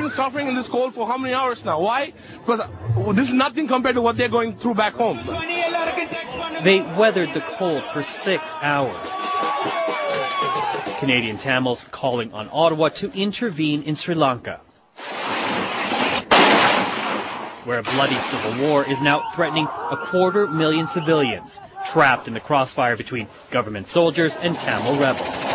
been suffering in this cold for how many hours now? Why? Because this is nothing compared to what they're going through back home. They weathered the cold for 6 hours. Canadian Tamils calling on Ottawa to intervene in Sri Lanka, where a bloody civil war is now threatening 250,000 civilians, trapped in the crossfire between government soldiers and Tamil rebels.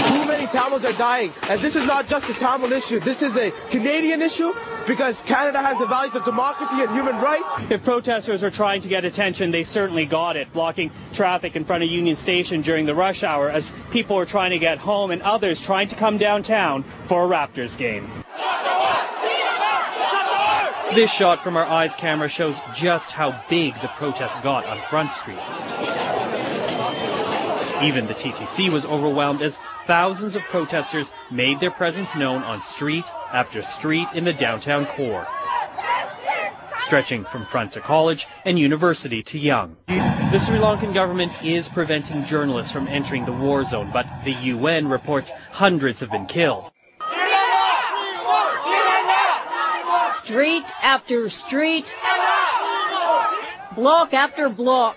Too many Tamils are dying, and this is not just a Tamil issue. This is a Canadian issue because Canada has the values of democracy and human rights. If protesters are trying to get attention, they certainly got it, blocking traffic in front of Union Station during the rush hour as people were trying to get home and others trying to come downtown for a Raptors game. This shot from our Eyes camera shows just how big the protest got on Front Street. Even the TTC was overwhelmed as thousands of protesters made their presence known on street after street in the downtown core, stretching from Front to College and University to Young. The Sri Lankan government is preventing journalists from entering the war zone, but the UN reports hundreds have been killed. Street after street, block after block.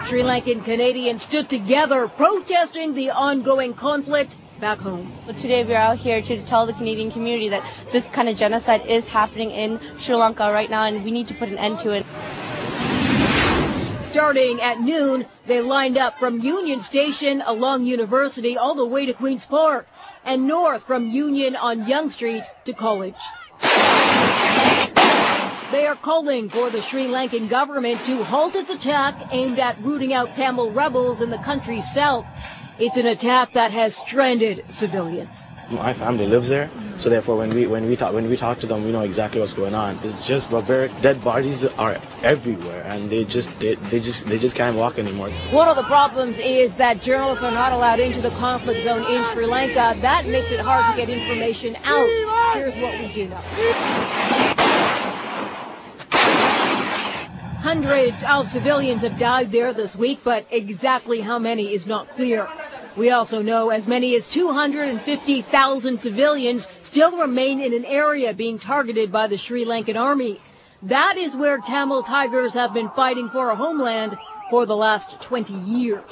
Sri Lankan Canadians stood together protesting the ongoing conflict back home. Today we're out here to tell the Canadian community that this kind of genocide is happening in Sri Lanka right now and we need to put an end to it. Starting at noon, they lined up from Union Station along University all the way to Queen's Park and north from Union on Yonge Street to College. They are calling for the Sri Lankan government to halt its attack aimed at rooting out Tamil rebels in the country's south. It's an attack that has stranded civilians. My family lives there, so therefore when we talk to them, we know exactly what's going on. It's just barbaric. Dead bodies are everywhere, and they just can't walk anymore. One of the problems is that journalists are not allowed into the conflict zone in Sri Lanka. That makes it hard to get information out. Here's what we do know. Hundreds of civilians have died there this week, but exactly how many is not clear. We also know as many as 250,000 civilians still remain in an area being targeted by the Sri Lankan Army. That is where Tamil Tigers have been fighting for a homeland for the last 20 years.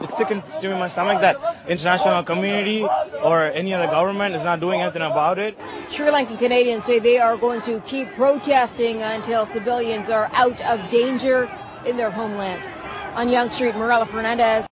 It's sick and sticking in my stomach that international community or any other government is not doing anything about it. Sri Lankan Canadians say they are going to keep protesting until civilians are out of danger in their homeland. On Yonge Street, Morella Fernandez.